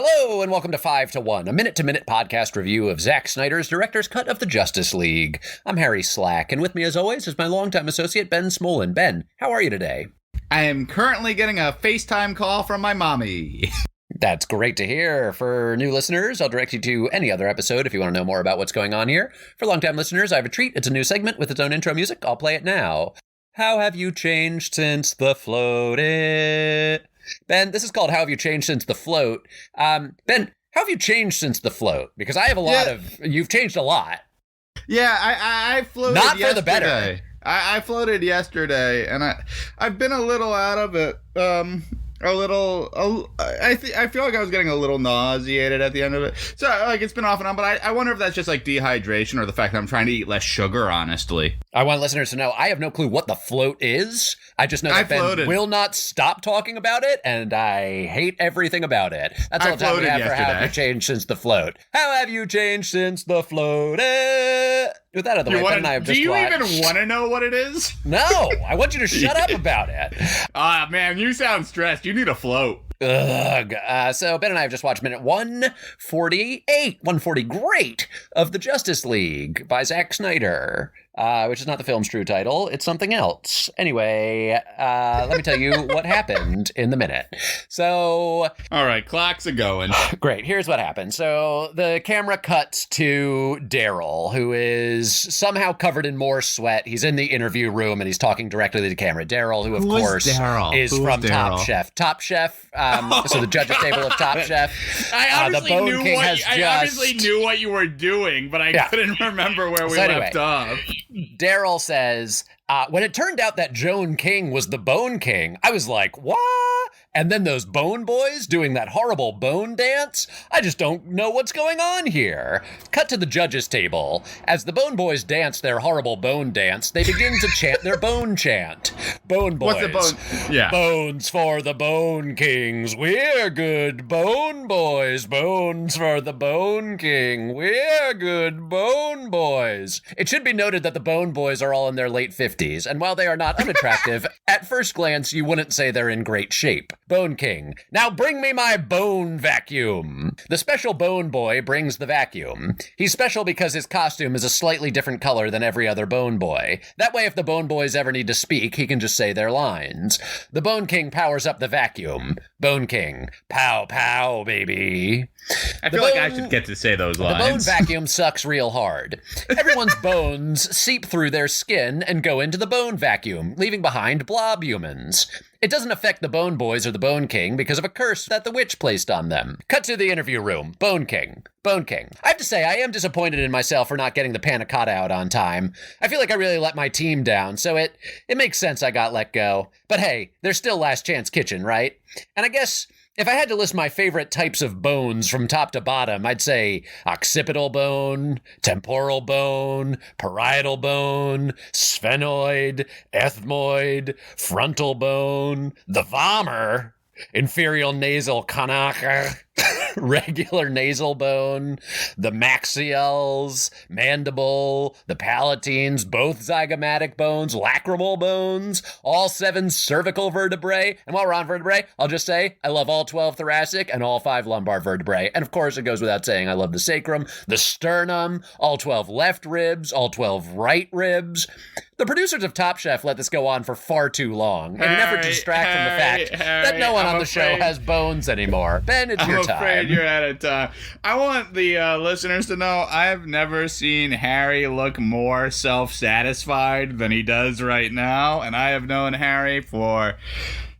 Hello and welcome to 5 to 1, a minute-to-minute podcast review of Zack Snyder's director's cut of the Justice League. I'm Harry Slack, and with me as always is my longtime associate Ben Smolin. Ben, how are you today? I am currently getting a FaceTime call from my mommy. That's great to hear. For new listeners, I'll direct you to any other episode if you want to know more about what's going on here. For longtime listeners, I have a treat. It's a new segment with its own intro music. I'll play it now. How have you changed since the floated? Ben, this is called How Have You Changed Since the Float? Ben, how have you changed since the float? Because I have a lot of... You've changed a lot. Yeah, I floated Not yesterday. for the better. I floated yesterday, and I've been a little out of it. I feel like I was getting a little nauseated at the end of it. So, it's been off and on, but I wonder if that's just, dehydration or the fact that I'm trying to eat less sugar, honestly. I want listeners to know I have no clue what the float is. I just know that Ben will not stop talking about it, and I hate everything about it. That's all the time we have for How Have You Changed Since the Float. How have you changed since the float? With that out of the way, Ben and I have just watched... Do you even want to know what it is? No, I want you to shut up about it. Man, you sound stressed. You need a float. Ugh. So Ben and I have just watched minute 140 great, of the Justice League by Zack Snyder, which is not the film's true title. It's something else. Anyway, let me tell you what happened in the minute. So... All right, clocks are going. Great. Here's what happened. So the camera cuts to Daryl, who is somehow covered in more sweat. He's in the interview room and he's talking directly to the camera. Daryl, who of course is from Top Chef. Top Chef, so the judges table of Top Chef. I obviously knew what you were doing, but I couldn't remember where we left off. Daryl says, when it turned out that Joan King was the Bone King, I was like, what? And then those Bone Boys doing that horrible bone dance? I just don't know what's going on here. Cut to the judges' table. As the Bone Boys dance their horrible bone dance, they begin to chant their bone chant. Bone Boys. What's the bone? Yeah. Bones for the Bone Kings. We're good Bone Boys. Bones for the Bone King. We're good Bone Boys. It should be noted that the Bone Boys are all in their late 50s, and while they are not unattractive, at first glance you wouldn't say they're in great shape. Bone King, now bring me my bone vacuum. The special Bone Boy brings the vacuum. He's special because his costume is a slightly different color than every other Bone Boy. That way, if the Bone Boys ever need to speak, he can just say their lines. The Bone King powers up the vacuum. Bone King, pow pow, baby. I feel like I should get to say those lines. The bone vacuum sucks real hard. Everyone's bones seep through their skin and go into the bone vacuum, leaving behind blob humans. It doesn't affect the Bone Boys or the Bone King because of a curse that the witch placed on them. Cut to the interview room. Bone King. Bone King. I have to say, I am disappointed in myself for not getting the panna cotta out on time. I feel like I really let my team down, so it makes sense I got let go. But hey, there's still Last Chance Kitchen, right? And I guess... if I had to list my favorite types of bones from top to bottom, I'd say occipital bone, temporal bone, parietal bone, sphenoid, ethmoid, frontal bone, the vomer, inferior nasal conacher, regular nasal bone, the maxials, mandible, the palatines, both zygomatic bones, lacrimal bones, all 7 cervical vertebrae. And while we're on vertebrae, I'll just say I love all 12 thoracic and all 5 lumbar vertebrae. And of course, it goes without saying I love the sacrum, the sternum, all 12 left ribs, all 12 right ribs. The producers of Top Chef let this go on for far too long in an effort to distract from the fact that no one on the show has bones anymore. Ben, it's your time. I'm afraid you're out of time. I want the listeners to know I've never seen Harry look more self-satisfied than he does right now, and I have known Harry for...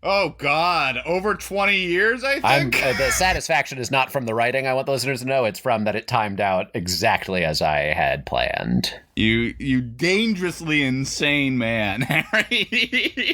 oh, God. Over 20 years, I think? The satisfaction is not from the writing, I want the listeners to know. It's from that it timed out exactly as I had planned. You dangerously insane man, Harry.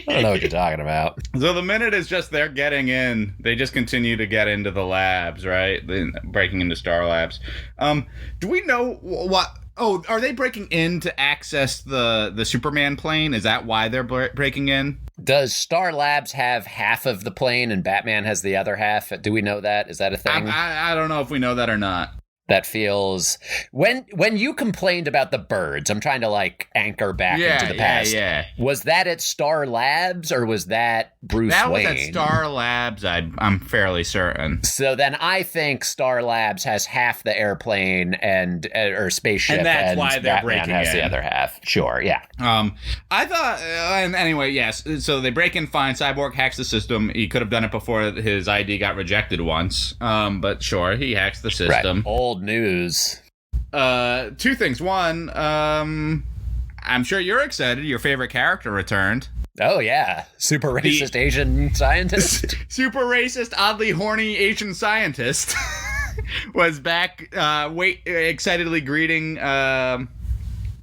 I don't know what you're talking about. So the minute is just they're getting in. They just continue to get into the labs, right? Breaking into Star Labs. Do we know what... oh, are they breaking in to access the Superman plane? Is that why they're breaking in? Does Star Labs have half of the plane and Batman has the other half? Do we know that? Is that a thing? I don't know if we know that or not. that feels when you complained about the birds, I'm trying to like anchor back into the past. Yeah. Was that at Star Labs or was that Bruce Wayne? That was at Star Labs, I'm fairly certain. So then I think Star Labs has half the airplane and or spaceship, and that's why they're Batman breaking has in. the other half. Sure, yeah. I thought, and anyway, yes. So they break in, fine. Cyborg hacks the system. He could have done it before his ID got rejected once. But sure, he hacks the system. Right. Old news. Two things. One, I'm sure you're excited. Your favorite character returned. Oh yeah, super racist Asian scientist. Super racist, oddly horny Asian scientist was back. Excitedly greeting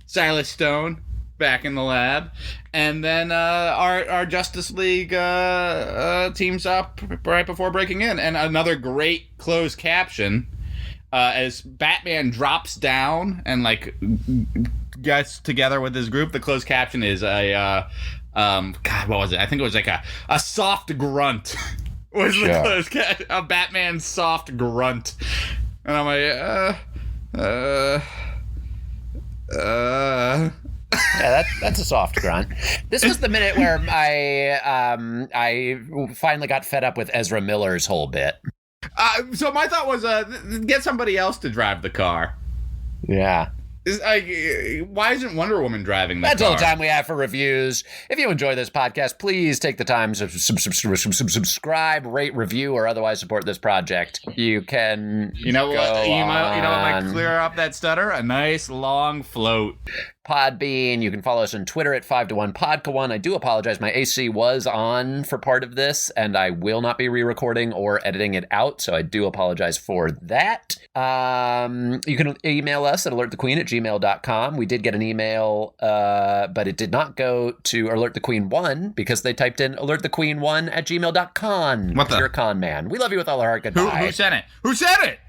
Silas Stone back in the lab, and then our Justice League teams up right before breaking in, and another great closed caption as Batman drops down and like gets together with his group. The closed caption is a God, what was it? I think it was like a soft grunt. Was the closed caption, a Batman soft grunt, and I'm like Yeah, that's a soft grunt. This was the minute where I finally got fed up with Ezra Miller's whole bit. So my thought was get somebody else to drive the car. Yeah. Why isn't Wonder Woman driving the car? That's all the time we have for reviews. If you enjoy this podcast, please take the time to subscribe, rate, review, or otherwise support this project. You can You know what might clear up that stutter? A nice long float. Podbean. You can follow us on Twitter at 5to1podca1. I do apologize. My AC was on for part of this, and I will not be re-recording or editing it out, so I do apologize for that. You can email us at alertthequeen@gmail.com. We did get an email, but it did not go to alertthequeen1 because they typed in alertthequeen1@gmail.com. What the? You're a con man. We love you with all our heart. Goodbye. Who sent it? Who said it?